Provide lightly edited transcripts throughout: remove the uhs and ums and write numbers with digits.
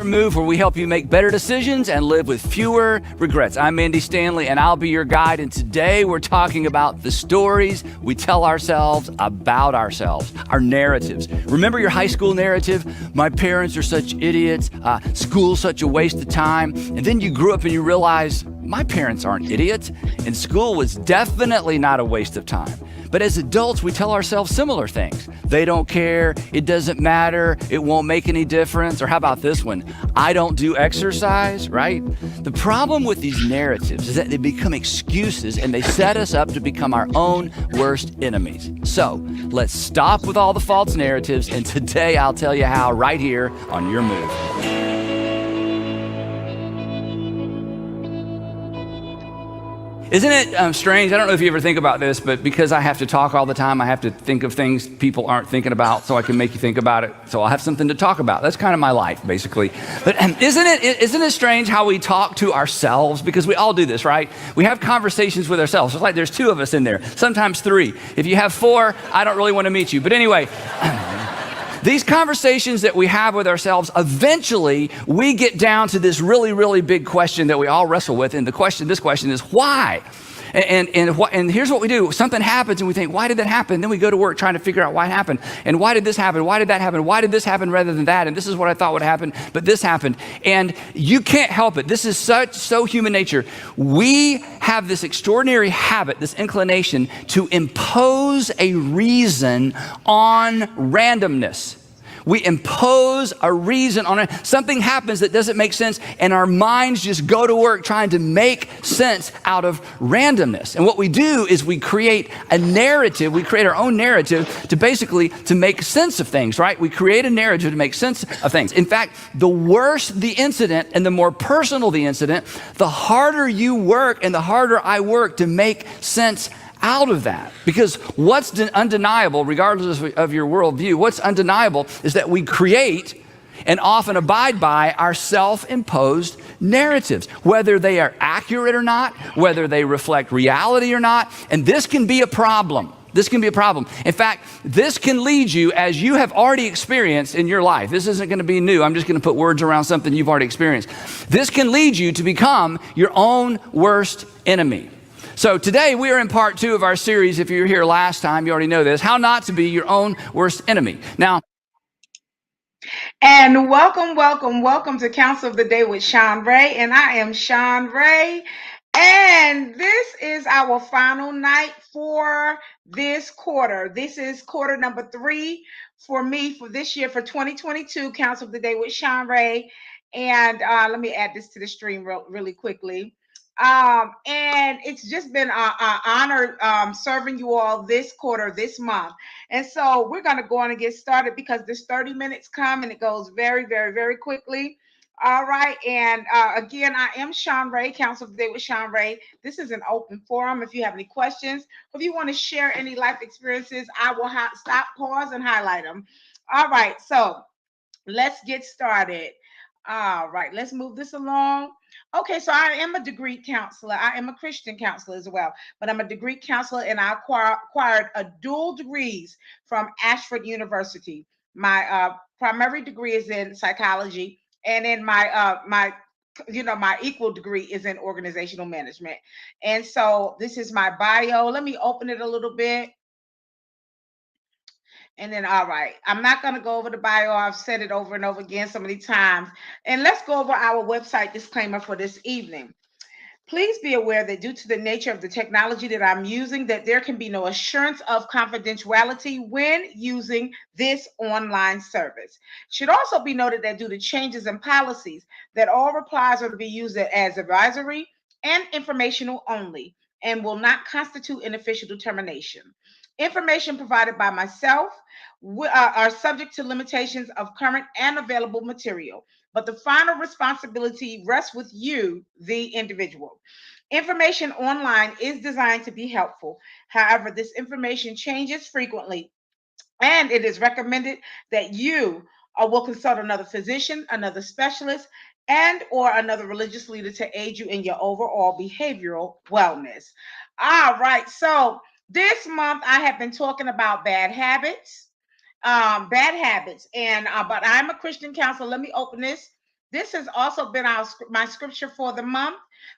Move, where we help you make better decisions and live with fewer regrets. I'm Andy Stanley, and I'll be your guide. And today we're talking about the stories we tell ourselves about ourselves, our narratives. Remember your high school narrative? My parents are such idiots. School's such a waste of time. And then you grew up and you realize my parents aren't idiots, and school was definitely not a waste of time. But as adults, we tell ourselves similar things. They don't care, it doesn't matter, it won't make any difference. Or how about this one? I don't do exercise, right? The problem with these narratives is that they become excuses and they set us up to become our own worst enemies. So let's stop with all the false narratives, and today I'll tell you how right here on Your Move. Isn't it strange? I don't know if you ever think about this, but because I have to talk all the time, I have to think of things people aren't thinking about so I can make you think about it. So I'll have something to talk about. That's kind of my life, basically. But isn't it strange how we talk to ourselves? Because we all do this, right? We have conversations with ourselves. It's like there's two of us in there, sometimes three. If you have four, I don't really want to meet you. But anyway, these conversations that we have with ourselves, eventually we get down to this really, really big question that we all wrestle with. And this question is why? And here's what we do. Something happens and we think, why did that happen? Then we go to work trying to figure out why it happened. And why did this happen? Why did that happen? Why did this happen rather than that? And this is what I thought would happen, but this happened. And you can't help it. This is so human nature. We have this extraordinary habit, this inclination to impose a reason on randomness. We impose a reason on it. Something happens that doesn't make sense, and our minds just go to work trying to make sense out of randomness. And what we do is we create a narrative. We create our own narrative to make sense of things, right? We create a narrative to make sense of things. In fact, the worse the incident and the more personal the incident, the harder you work and the harder I work to make sense out of that. Because what's undeniable, regardless of your worldview, what's undeniable is that we create and often abide by our self-imposed narratives, whether they are accurate or not, whether they reflect reality or not. And this can be a problem. This can be a problem. In fact, this can lead you, as you have already experienced in your life. This isn't going to be new. I'm just going to put words around something you've already experienced. This can lead you to become your own worst enemy. So today we are in part 2 of our series. If you were here last time, you already know this, how not to be your own worst enemy. Now, and welcome to Counsel of the Day with Shanrae, and I am Shanrae, and this is our final night for this quarter. This is quarter number 3 for me for this year, for 2022, Counsel of the Day with Shanrae. And let me add this to the stream really quickly. And it's just been an honor serving you all this quarter, this month. And so we're going to go on and get started because this 30 minutes come and it goes very, very, very quickly. All right. And again, I am Shanrae, Counsel of the Day with Shanrae. This is an open forum. If you have any questions, if you want to share any life experiences, I will stop, pause, and highlight them. All right. So let's get started. All right. Let's move this along. Okay, so I am a degree counselor. I am a Christian counselor as well, but I'm a degree counselor, and I acquired a dual degrees from Ashford University. My primary degree is in psychology, and then my my equal degree is in organizational management. And so this is my bio. Let me open it a little bit. And then, all right, I'm not going to go over the bio. I've said it over and over again so many times. And let's go over our website disclaimer for this evening. Please be aware that due to the nature of the technology that I'm using, that there can be no assurance of confidentiality when using this online service. It should also be noted that due to changes in policies, that all replies are to be used as advisory and informational only and will not constitute an official determination. Information provided by myself are subject to limitations of current and available material, but the final responsibility rests with you, the individual. Information online is designed to be helpful. However, this information changes frequently, and it is recommended that you will consult another physician, another specialist, and or another religious leader to aid you in your overall behavioral wellness. All right, so this month I have been talking about bad habits. And but I'm a Christian counselor. Let me open this. This has also been my scripture for the month,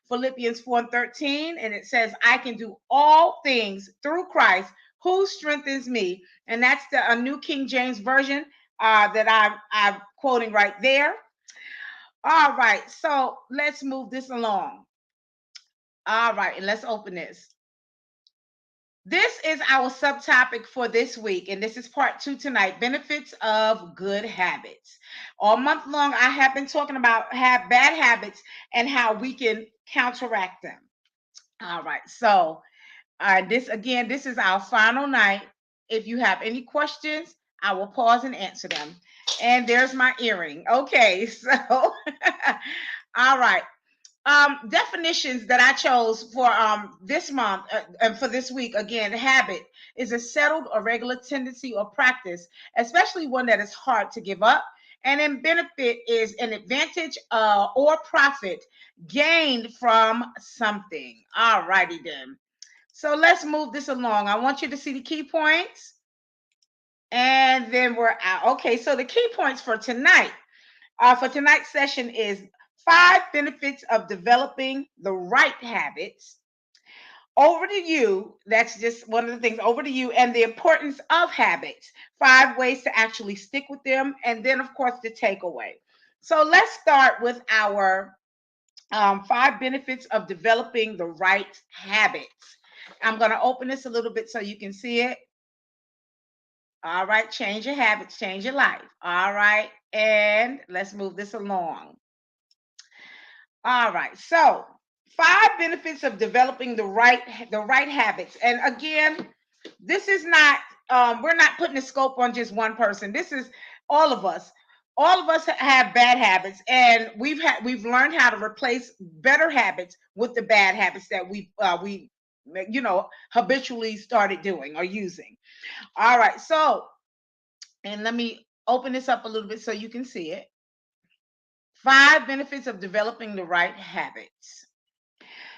Philippians 4:13, and it says, I can do all things through Christ who strengthens me. And that's a New King James Version that I'm quoting right there. All right, so let's move this along. All right, and let's open this. This is our subtopic for this week, and this is part 2 tonight, benefits of good habits. All month long, I have been talking about bad habits and how we can counteract them. All right, so this is our final night. If you have any questions, I will pause and answer them. And there's my earring. Okay, so all right. Definitions that I chose for this month and for this week. Again, habit is a settled or regular tendency or practice, especially one that is hard to give up. And then benefit is an advantage or profit gained from something. All righty then. So let's move this along. I want you to see the key points. And then we're out. Okay, so the key points for tonight, for tonight's session is 5 benefits of developing the right habits. Over to you. That's just one of the things. Over to you, and the importance of habits. 5 ways to actually stick with them. And then, of course, the takeaway. So let's start with our 5 benefits of developing the right habits. I'm going to open this a little bit so you can see it. All right, change your habits, change your life. All right, and let's move this along. All right, so 5 benefits of developing the right habits. And again, this is not we're not putting a scope on just one person. This is all of us. All of us have bad habits, and we've learned how to replace better habits with the bad habits that we habitually started doing or using. All right, so, and let me open this up a little bit so you can see it. 5 benefits of developing the right habits.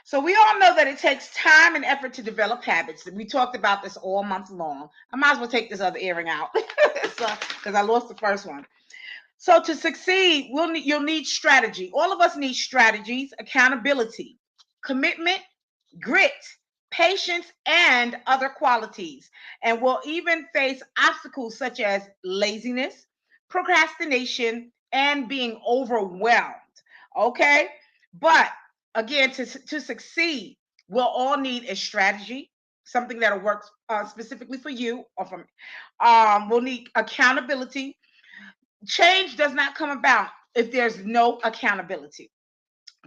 So we all know that it takes time and effort to develop habits. We talked about this all month long. I might as well take this other earring out because I lost the first one. So to succeed, you'll need strategy. All of us need strategies, accountability, commitment, grit, patience, and other qualities. And we'll even face obstacles such as laziness, procrastination, and being overwhelmed. Okay? But again, to succeed, we'll all need a strategy, something that'll work specifically for you or for me. We'll need accountability. Change does not come about if there's no accountability.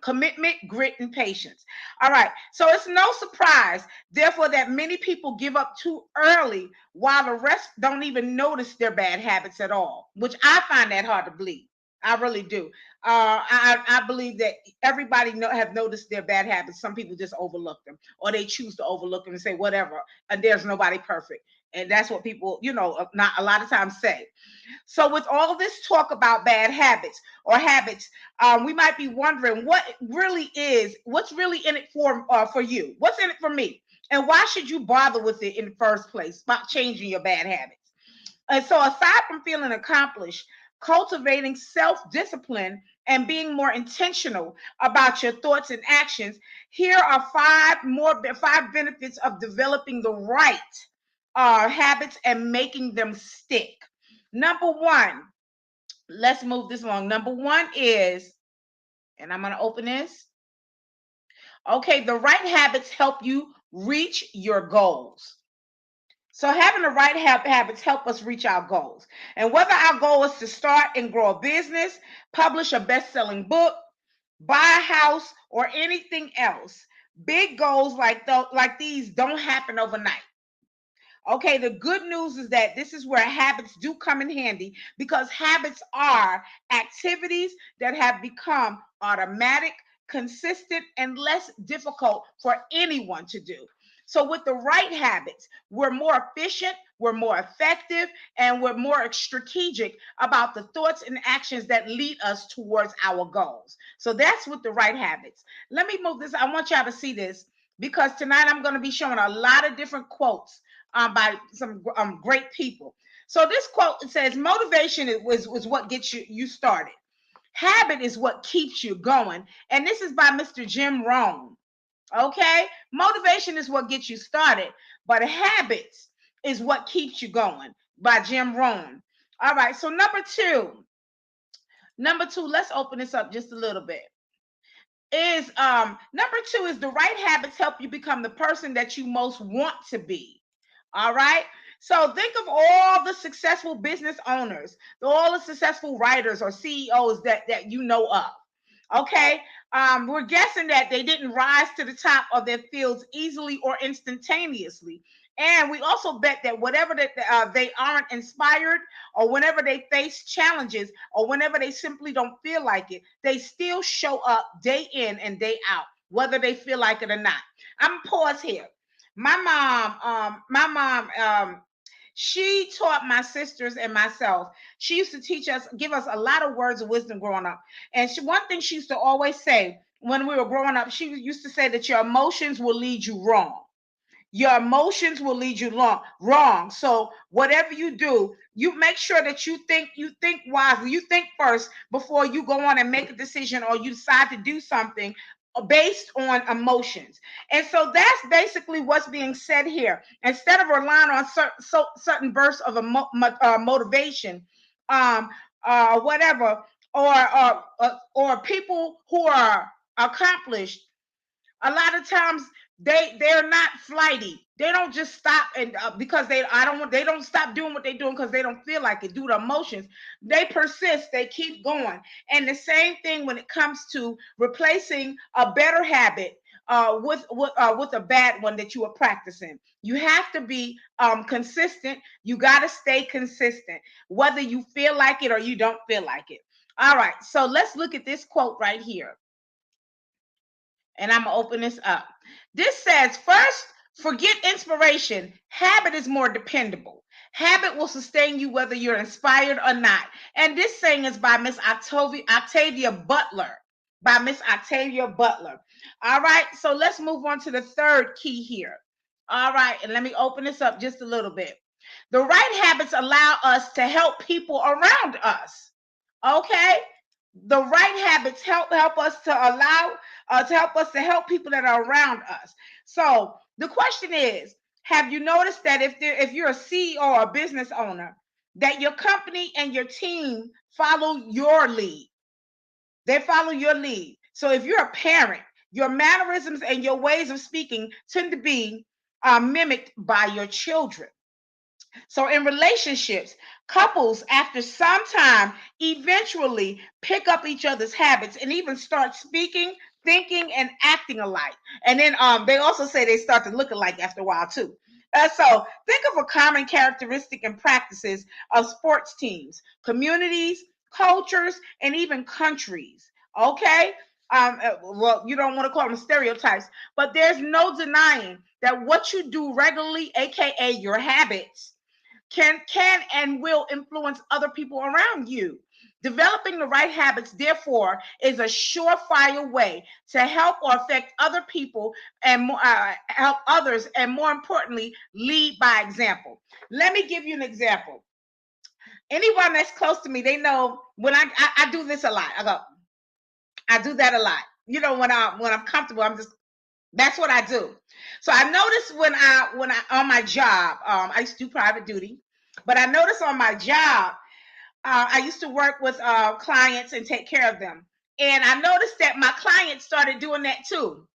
Commitment, grit, and patience. All right. So it's no surprise, therefore, that many people give up too early while the rest don't even notice their bad habits at all, which I find that hard to believe. I really do. I believe that everybody have noticed their bad habits. Some people just overlook them, or they choose to overlook them and say whatever. And there's nobody perfect, and that's what people, not a lot of times say. So with all this talk about bad habits or habits, we might be wondering what's really in it for you? What's in it for me? And why should you bother with it in the first place about changing your bad habits? And so aside from feeling accomplished, cultivating self-discipline and being more intentional about your thoughts and actions, here are five benefits of developing the right habits and making them stick. Number one, let's move this along. Number one is, and I'm going to open this. Okay, the right habits help you reach your goals. So having the right habits help us reach our goals. And whether our goal is to start and grow a business, publish a best-selling book, buy a house, or anything else, big goals like these don't happen overnight. Okay, the good news is that this is where habits do come in handy, because habits are activities that have become automatic, consistent, and less difficult for anyone to do. So with the right habits, we're more efficient, we're more effective, and we're more strategic about the thoughts and actions that lead us towards our goals. So that's with the right habits. Let me move this. I want y'all to see this, because tonight I'm going to be showing a lot of different quotes by some great people. So this quote, it says, motivation was what gets you started. Habit is what keeps you going. And this is by Mr. Jim Rohn. Okay, motivation is what gets you started, but habits is what keeps you going, by Jim Rohn. All right, so number two, let's open this up just a little bit. Is number two is the right habits help you become the person that you most want to be. All right. So think of all the successful business owners, all the successful writers or CEOs that you know of. Okay. We're guessing that they didn't rise to the top of their fields easily or instantaneously. And we also bet that whatever that they aren't inspired, or whenever they face challenges, or whenever they simply don't feel like it, they still show up day in and day out, whether they feel like it or not. I'm gonna pause here. My mom, she taught my sisters and myself. She used to give us a lot of words of wisdom growing up. And one thing she used to always say when we were growing up, she used to say that your emotions will lead you wrong. Your emotions will lead you wrong. So whatever you do, you make sure that you think wisely. You think first before you go on and make a decision, or you decide to do something based on emotions. And so that's basically what's being said here. Instead of relying on certain bursts of motivation, whatever, or people who are accomplished, a lot of times they're not flighty. They don't just stop and because they don't stop doing what they're doing because they don't feel like it due to emotions. They persist. They keep going. And the same thing when it comes to replacing a better habit with a bad one that you are practicing. You have to be consistent. You got to stay consistent, whether you feel like it or you don't feel like it. All right. So let's look at this quote right here. And I'm going to open this up. This says, first, forget inspiration. Habit is more dependable. Habit will sustain you whether you're inspired or not. And this saying is by Miss Octavia Butler. By Miss Octavia Butler. All right, so let's move on to the third key here. All right, and let me open this up just a little bit. The right habits allow us to help people around us. Okay? The right habits help us to help people that are around us. So the question is, have you noticed that if you're a CEO or a business owner, that your company and your team follow your lead? They follow your lead. So if you're a parent, your mannerisms and your ways of speaking tend to be mimicked by your children. So in relationships, couples after some time eventually pick up each other's habits and even start speaking, thinking, and acting alike. And then they also say they start to look alike after a while too. So think of a common characteristic and practices of sports teams, communities, cultures, and even countries. Okay. Well, you don't want to call them stereotypes, but there's no denying that what you do regularly, aka your habits, can and will influence other people around you. Developing the right habits, therefore, is a surefire way to help or affect other people and help others, and more importantly, lead by example. Let me give you an example. Anyone that's close to me, they know when I do this a lot. I go, I do that a lot. You know, when I'm comfortable, that's what I do. So I noticed when I on my job, I used to do private duty, but I noticed on my job, I used to work with clients and take care of them, and I noticed that my clients started doing that too.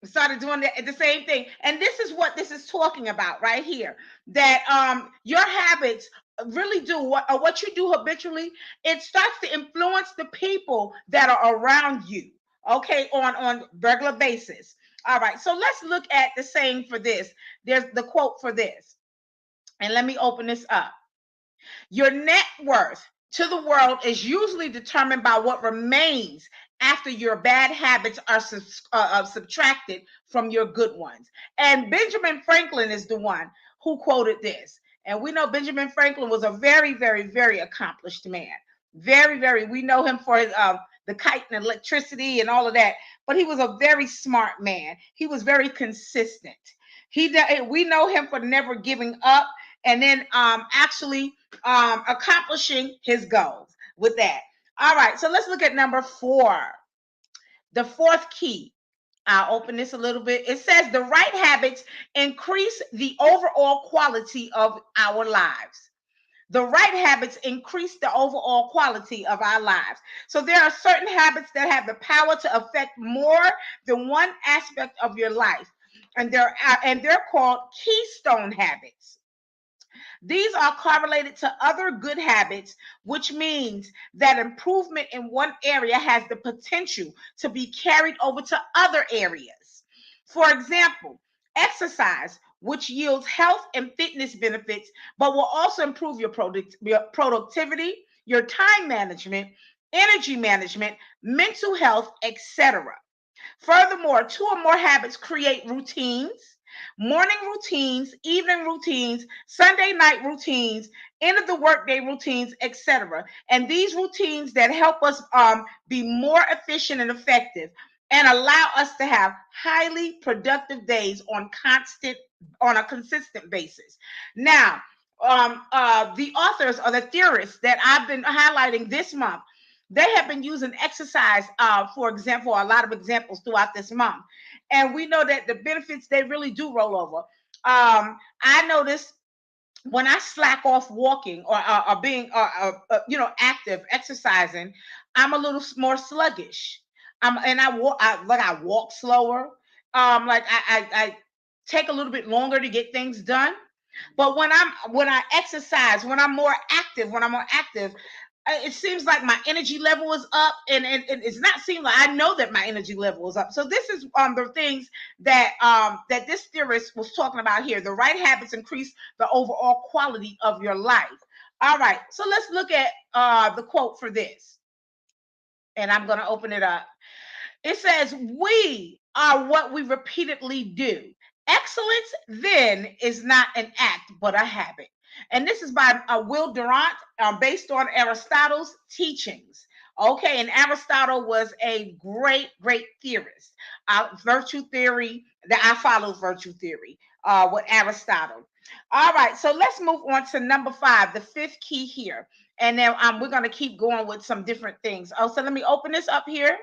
Started doing the same thing, and this is what this is talking about right here. That your habits really do what you do habitually. It starts to influence the people that are around you. Okay, on regular basis. All right, so let's look at the saying for this. There's the quote for this, and let me open this up. Your net worth to the world is usually determined by what remains after your bad habits are subtracted from your good ones. And Benjamin Franklin is the one who quoted this. And we know Benjamin Franklin was a very, very, very accomplished man. Very, very. We know him for his the kite and electricity and all of that. But he was a very smart man. He was very consistent. We know him for never giving up, and then actually accomplishing his goals with that. All right, so let's look at number 4. The fourth key. I'll open this a little bit. It says the right habits increase the overall quality of our lives. The right habits increase the overall quality of our lives. So there are certain habits that have the power to affect more than one aspect of your life, and they're called keystone habits. These are correlated to other good habits, which means that improvement in one area has the potential to be carried over to other areas. For example, exercise, which yields health and fitness benefits, but will also improve your productivity, your time management, energy management, mental health, etc. Furthermore, 2 or more habits create routines: morning routines, evening routines, Sunday night routines, end of the workday routines, etc. And these routines that help us be more efficient and effective and allow us to have highly productive days on a consistent basis. Now, the authors or the theorists that I've been highlighting this month, they have been using exercise, for example, a lot of examples throughout this month. And we know that the benefits, they really do roll over. I noticed when I slack off walking or being, active, exercising, I'm a little more sluggish. And I walk slower. I take a little bit longer to get things done. But when I exercise, when I'm more active, it seems like my energy level is up, and it's not seem like I know that my energy level is up. So this is the things that this theorist was talking about here. The right habits increase the overall quality of your life. All right, so let's look at the quote for this, and I'm going to open it up. It says, "We are what we repeatedly do. Excellence then is not an act, but a habit." And this is by Will Durant, based on Aristotle's teachings. Okay, and Aristotle was a great, great theorist. Virtue theory, that I follow virtue theory with Aristotle. All right, so let's move on to number 5, the fifth key here. And then we're going to keep going with some different things. Oh, so let me open this up here.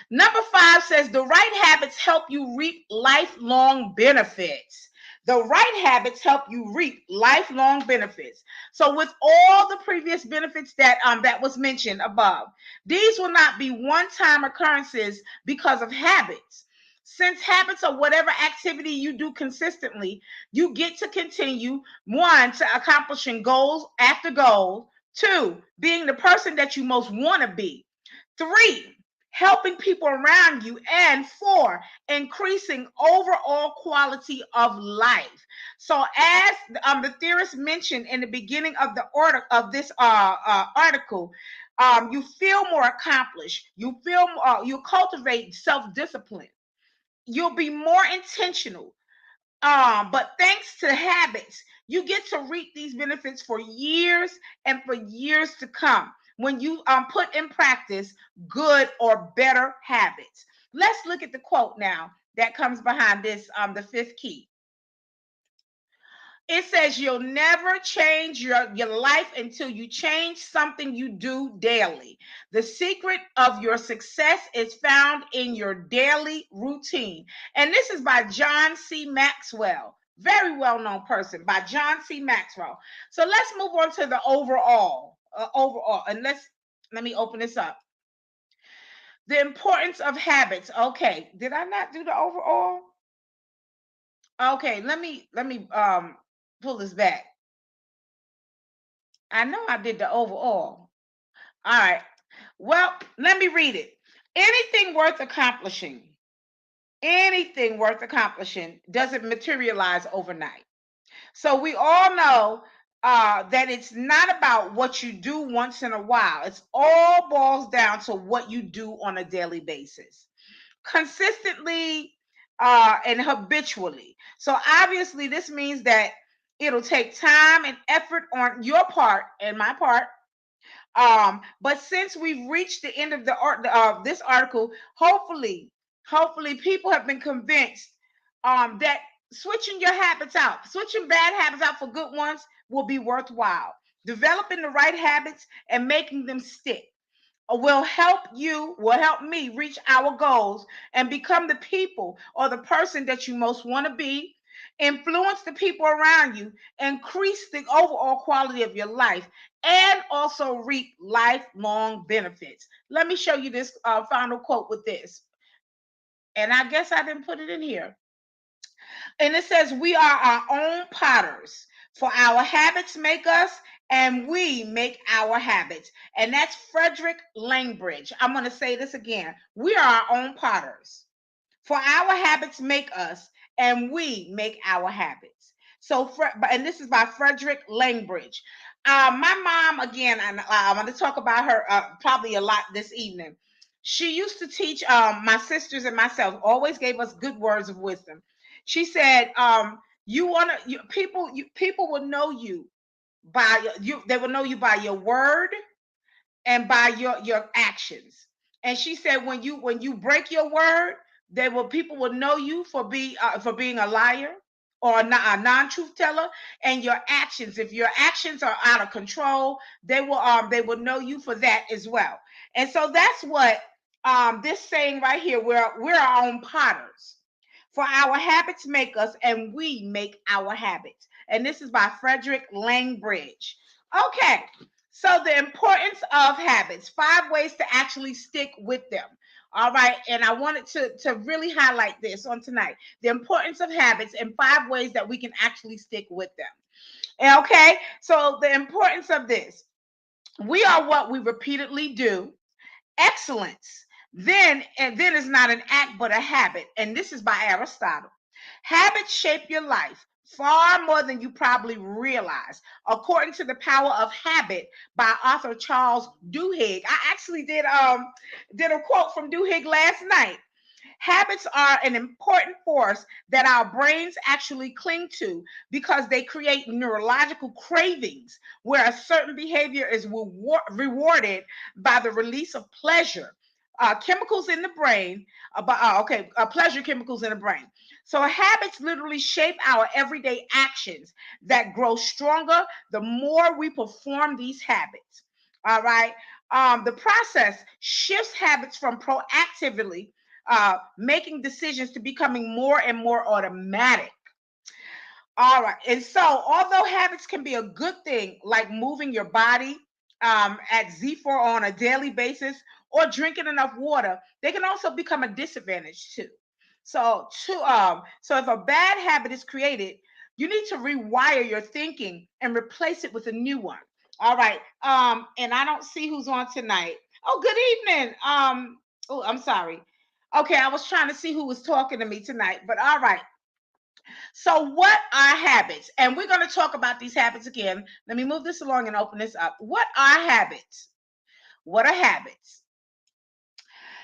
Number 5 says the right habits help you reap lifelong benefits. The right habits help you reap lifelong benefits. So, with all the previous benefits that was mentioned above, these will not be one-time occurrences because of habits. Since habits are whatever activity you do consistently, you get to continue, 1, to accomplishing goals after goals, 2, being the person that you most want to be, 3, helping people around you, and 4, increasing overall quality of life. So as the theorist mentioned in the beginning of the order of this article, you feel more accomplished, you cultivate self-discipline, you'll be more intentional. But thanks to habits, you get to reap these benefits for years and for years to come when you put in practice good or better habits. Let's look at the quote now that comes behind this, the fifth key. It says you'll never change your life until you change something you do daily. The secret of your success is found in your daily routine. And this is by John C. Maxwell. Very well-known person by John C. Maxwell. So let's move on to the overall. And let me open this up. The importance of habits. Okay, did I not do the overall? Okay, let me pull this back. I know I did the overall. All right. Well, let me read it. Anything worth accomplishing doesn't materialize overnight. So we all know that it's not about what you do once in a while. It's all boils down to what you do on a daily basis, consistently and habitually. So obviously, this means that it'll take time and effort on your part and my part. But since we've reached the end of this article, hopefully people have been convinced that switching bad habits out for good ones will be worthwhile. Developing the right habits and making them stick will help me reach our goals and become the people or the person that you most want to be, influence the people around you, increase the overall quality of your life, and also reap lifelong benefits. Let me show you this final quote with this. And I guess I didn't put it in here. And it says, we are our own potters, for our habits make us, and we make our habits. And that's Frederick Langbridge. I'm going to say this again. We are our own potters, for our habits make us, and we make our habits. So, and this is by Frederick Langbridge. My mom, again, and I'm going to talk about her probably a lot this evening. She used to teach my sisters and myself, always gave us good words of wisdom. She said, people will know you by they will know you by your word and by your actions. And she said, when you break your word, people will know you for being a liar or a non-truth teller. And your actions, if your actions are out of control, they will know you for that as well. And so that's what this saying right here, we're our own potters, for our habits make us, and we make our habits. And this is by Frederick Langbridge. Okay, so the importance of habits, 5 ways to actually stick with them. All right, and I wanted to really highlight this on tonight, the importance of habits and 5 ways that we can actually stick with them. Okay, so the importance of this, we are what we repeatedly do. Excellence then is not an act but a habit, and this is by Aristotle. Habits shape your life far more than you probably realize, according to The Power of Habit by author Charles Duhigg. I actually did a quote from Duhigg last night. Habits are an important force that our brains actually cling to because they create neurological cravings where a certain behavior is rewarded by the release of pleasure chemicals in the brain, pleasure chemicals in the brain. So habits literally shape our everyday actions that grow stronger the more we perform these habits. All right. The process shifts habits from proactively making decisions to becoming more and more automatic. All right. And so, although habits can be a good thing, like moving your body at Z4 on a daily basis or drinking enough water, they can also become a disadvantage too. So if a bad habit is created, you need to rewire your thinking and replace it with a new one. All right. And I don't see who's on tonight. Oh, good evening. Oh, I'm sorry. Okay, I was trying to see who was talking to me tonight, but all right. So, what are habits? And we're going to talk about these habits again. Let me move this along and open this up. What are habits? What are habits?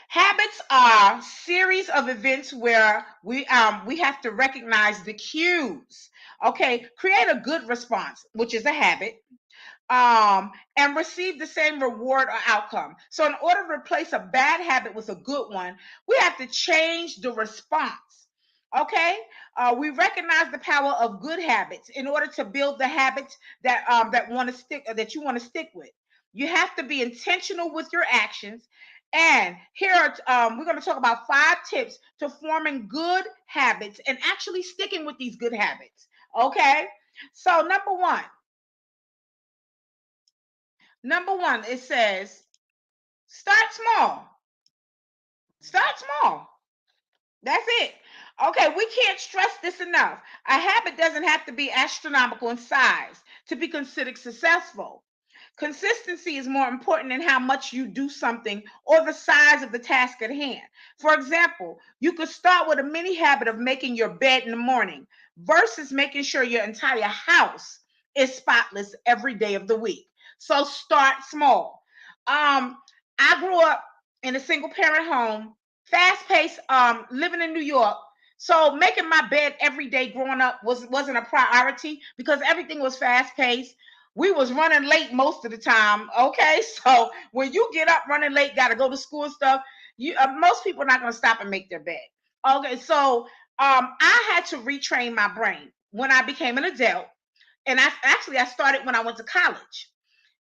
Habits are series of events where we have to recognize the cues. Okay, create a good response, which is a habit, and receive the same reward or outcome. So, in order to replace a bad habit with a good one, we have to change the response. Okay, we recognize the power of good habits in order to build the habits that want to stick, that you want to stick with. You have to be intentional with your actions. And here are we're going to talk about 5 tips to forming good habits and actually sticking with these good habits. Okay, so number one, it says start small. Start small. That's it. Okay, we can't stress this enough. A habit doesn't have to be astronomical in size to be considered successful. Consistency is more important than how much you do something or the size of the task at hand. For example, you could start with a mini habit of making your bed in the morning versus making sure your entire house is spotless every day of the week. So start small. I grew up in a single parent home, fast paced, living in New York. So making my bed every day growing up wasn't a priority because everything was fast paced. We was running late most of the time. Okay, so when you get up running late, got to go to school and stuff, you most people are not going to stop and make their bed. Okay, so I had to retrain my brain when I became an adult, and I started when I went to college.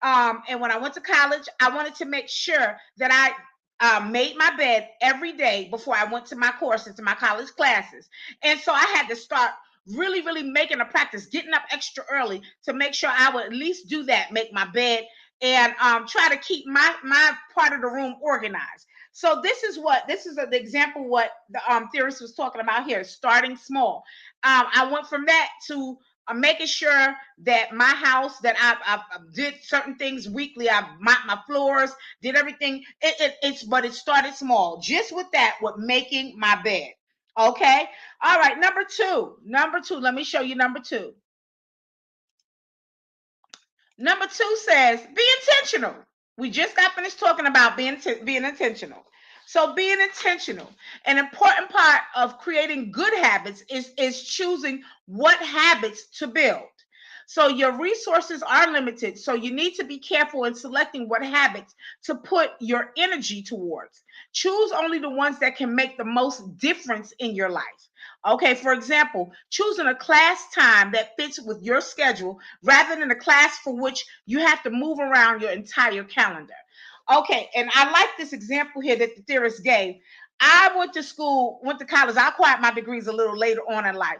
And when I went to college, I wanted to make sure that I made my bed every day before I went to my courses, to my college classes. And so I had to start really, really making a practice, getting up extra early to make sure I would at least do that, make my bed, and try to keep my part of the room organized. So this is the example what the theorist was talking about here, starting small. I went from that to making sure that my house, that I did certain things weekly. I mopped my floors, did everything. But it started small, just with that, with making my bed. Okay. All right. Number two. Number two. Let me show you number two. Number two says be intentional. We just got finished talking about being intentional. So being intentional, an important part of creating good habits is choosing what habits to build. So your resources are limited, so you need to be careful in selecting what habits to put your energy towards. Choose only the ones that can make the most difference in your life. Okay, for example, choosing a class time that fits with your schedule rather than a class for which you have to move around your entire calendar. Okay, and I like this example here that the theorist gave. I went to school, went to college. I acquired my degrees a little later on in life.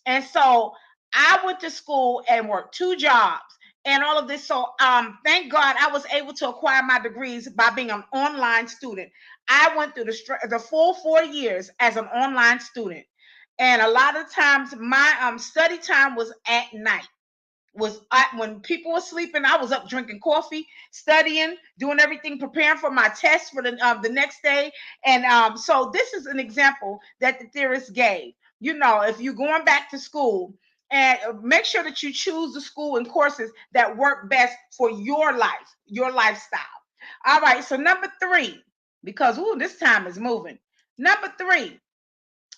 And so I went to school and worked 2 jobs and all of this. So thank God I was able to acquire my degrees by being an online student. I went through the full 4 years as an online student. And a lot of times my study time was at night. When people were sleeping, I was up drinking coffee, studying, doing everything, preparing for my test for the next day. And so this is an example that the theorist gave. You know, if you're going back to school, and make sure that you choose the school and courses that work best for your life, your lifestyle. All right, so number three, because this time is moving. Number three,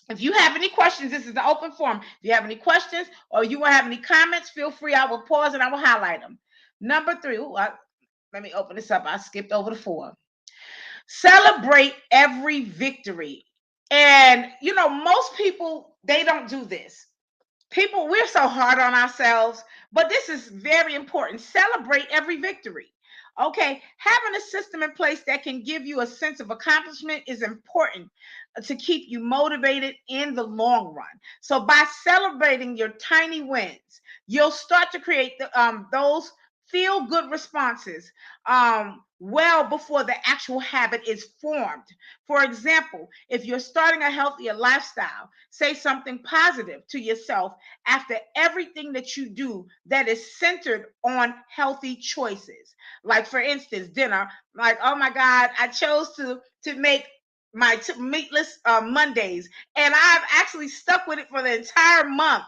if you have any questions, this is an open forum. If you have any questions or you will have any comments, feel free. I will pause and I will highlight them. Number three, let me open this up. I skipped over the 4. Celebrate every victory. And, most people, they don't do this. People, we're so hard on ourselves, but this is very important. Celebrate every victory. Okay, having a system in place that can give you a sense of accomplishment is important to keep you motivated in the long run. So by celebrating your tiny wins, you'll start to create those feel good responses well before the actual habit is formed. For example, if you're starting a healthier lifestyle, say something positive to yourself after everything that you do that is centered on healthy choices. Like, for instance, dinner, like, oh my God, I chose to make my meatless Mondays, and I've actually stuck with it for the entire month.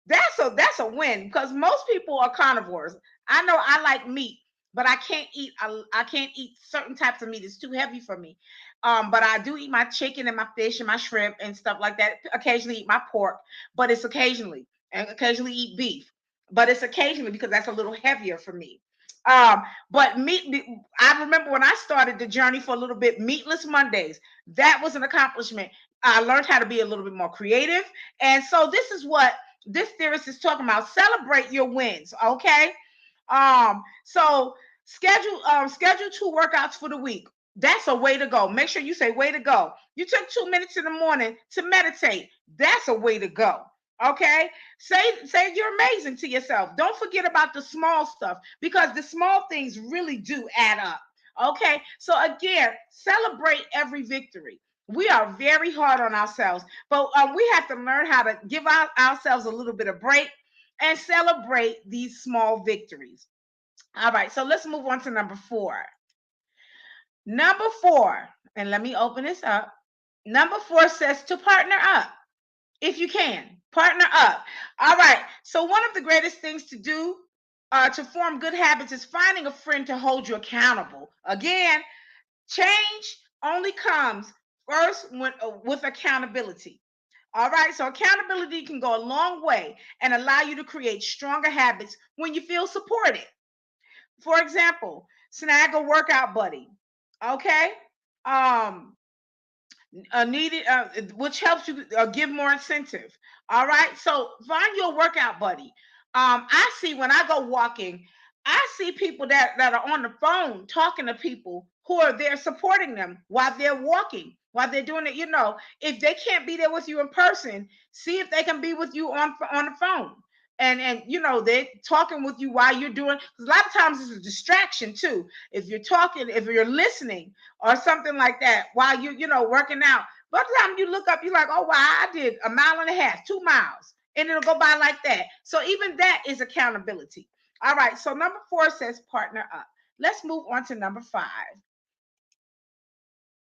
That's a win because most people are carnivores. I know I like meat, but I can't eat certain types of meat. It's too heavy for me. But I do eat my chicken and my fish and my shrimp and stuff like that. Occasionally eat my pork, but it's occasionally, and occasionally eat beef, but it's occasionally because that's a little heavier for me. But I remember when I started the journey for a little bit, meatless Mondays. That was an accomplishment. I learned how to be a little bit more creative. And so this is what this theorist is talking about. Celebrate your wins, okay? So schedule 2 workouts for the week. That's a way to go. Make sure you say way to go. You took 2 minutes in the morning to meditate. That's a way to go. Okay, say you're amazing to yourself. Don't forget about the small stuff, because the small things really do add up. Okay, so again, celebrate every victory. We are very hard on ourselves, but we have to learn how to give ourselves a little bit of break and celebrate these small victories. All right, so let's move on to number 4. Number 4, and let me open this up. Number 4 says to partner up. If you can, partner up. All right, so one of the greatest things to do to form good habits is finding a friend to hold you accountable. Again, change only comes first with accountability. All right, so accountability can go a long way and allow you to create stronger habits when you feel supported. For example, snag a workout buddy. Okay, um, needed, which helps you give more incentive. All right, so find your workout buddy. I see when I go walking, I see people that are on the phone talking to people who are there supporting them while they're walking, while they're doing it. If they can't be there with you in person, see if they can be with you on the phone. And they're talking with you while you're doing, because a lot of times it's a distraction too. If you're talking, if you're listening or something like that while you're working out, by the time you look up, you're like, oh wow, I did 1.5 miles, 2 miles, and it'll go by like that. So even that is accountability. All right, so number 4 says partner up. Let's move on to number 5.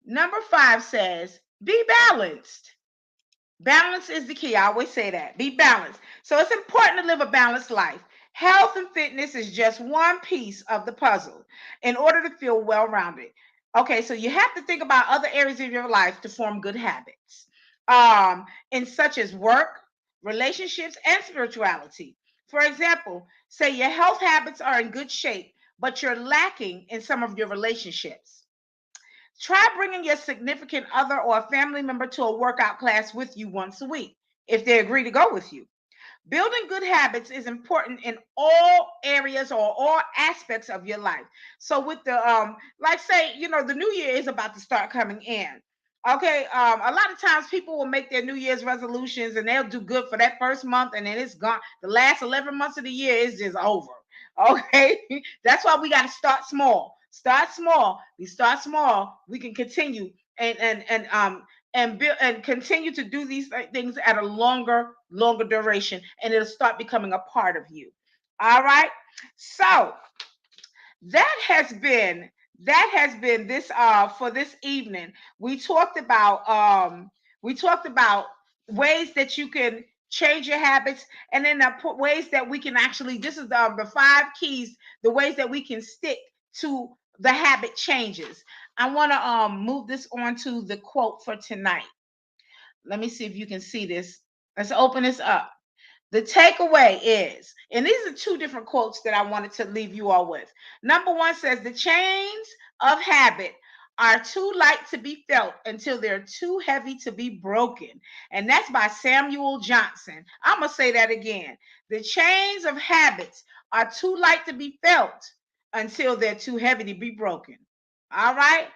Number 5 says be balanced. Balance is the key. I always say that. Be balanced. So it's important to live a balanced life. Health and fitness is just one piece of the puzzle in order to feel well rounded. Okay, so you have to think about other areas of your life to form good habits, in such as work, relationships, and spirituality. For example, say your health habits are in good shape, but you're lacking in some of your relationships. Try bringing your significant other or a family member to a workout class with you once a week if they agree to go with you. Building good habits is important in all areas or all aspects of your life. So with the like say, the new year is about to start coming in. Okay, a lot of times people will make their New Year's resolutions and they'll do good for that first month and then it's gone. The last 11 months of the year is just over. Okay, that's why we got to start small. Start small. We start small. We can continue and build and continue to do these things at a longer duration, and it'll start becoming a part of you. All right, so that has been this for this evening. We talked about ways that you can change your habits, and then ways that we can actually, this is the 5 keys, the ways that we can stick to the habit changes. I want to move this on to the quote for tonight. Let me see if you can see this. Let's open this up. The takeaway is, and these are 2 different quotes that I wanted to leave you all with. Number 1 says, the chains of habit are too light to be felt until they're too heavy to be broken. And that's by Samuel Johnson. I'm going to say that again. The chains of habits are too light to be felt until they're too heavy to be broken. All right?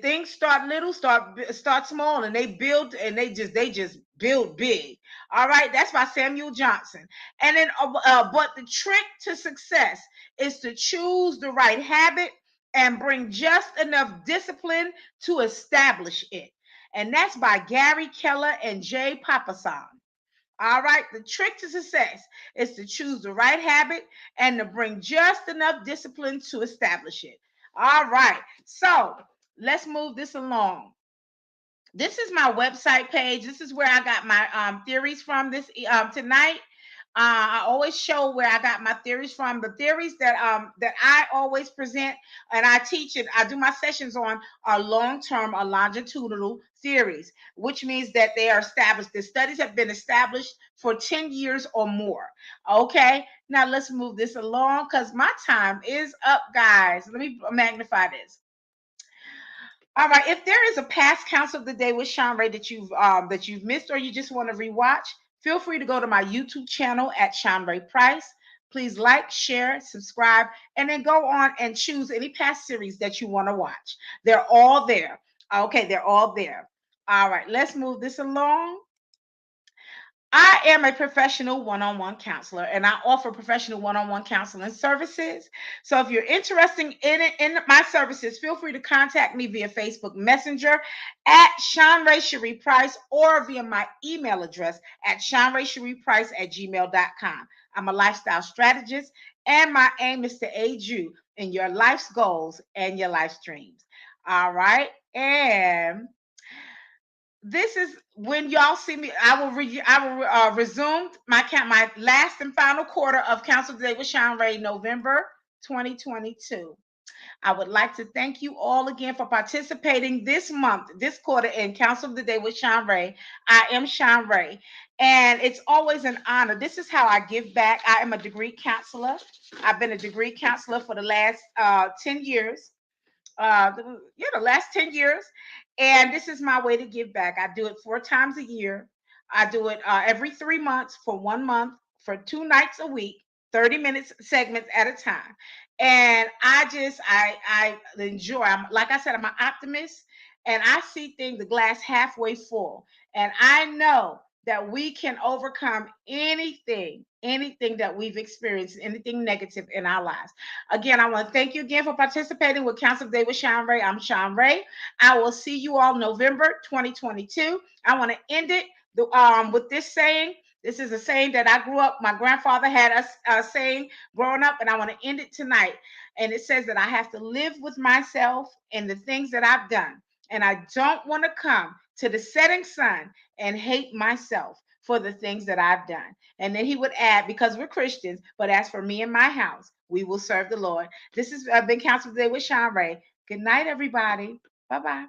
Things start little, start small, and they build, and they just build big. All right, that's by Samuel Johnson. And then but the trick to success is to choose the right habit and bring just enough discipline to establish it. And that's by Gary Keller and Jay Papasan. All right, the trick to success is to choose the right habit and to bring just enough discipline to establish it. All right, so let's move this along. This is my website page. This is where I got my theories from this tonight. I always show where I got my theories from. The theories that I always present and I teach it, I do my sessions on, are long-term or longitudinal theories, which means that they are established. The studies have been established for 10 years or more. Okay, now let's move this along because my time is up, guys. Let me magnify this. All right. If there is a past counsel of the day with Shanrae that you've missed or you just want to rewatch, feel free to go to my YouTube channel at Shanrae Price. Please like, share, subscribe, and then go on and choose any past series that you want to watch. They're all there. Okay, they're all there. All right, let's move this along. I am a professional one on one counselor and I offer professional one on one counseling services. So if you're interested in it, in my services, feel free to contact me via Facebook Messenger at Shanrae Price or via my email address at shanrae@gmail.com. I'm a lifestyle strategist and my aim is to aid you in your life's goals and your life's dreams. All right. And this is when y'all see me. I will resume my last and final quarter of Counsel Today with Shanrae, November 2022. I would like to thank you all again for participating this month, this quarter in Counsel of the Day with Shanrae. I am Shanrae, and it's always an honor. This is how I give back. I am a degree counselor. I've been a degree counselor for the last 10 years. The last 10 years. And this is my way to give back. I do it 4 times a year. I do it every 3 months for 1 month for 2 nights a week, 30 minutes segments at a time. And I enjoy. I'm like I said, I'm an optimist and I see things the glass halfway full. And I know that we can overcome anything that we've experienced, anything negative in our lives. Again, I want to thank you again for participating with Counsel Day with Shanrae. I'm Shanrae. I will see you all November 2022. I want to end it with this saying. This is a saying that I grew up, my grandfather had us saying growing up, and I want to end it tonight. And it says that I have to live with myself and the things that I've done. And I don't want to come to the setting sun and hate myself for the things that I've done. And then he would add, because we're Christians, but as for me and my house, we will serve the Lord. This has been Counsel Today with Shanrae. Good night, everybody. Bye bye.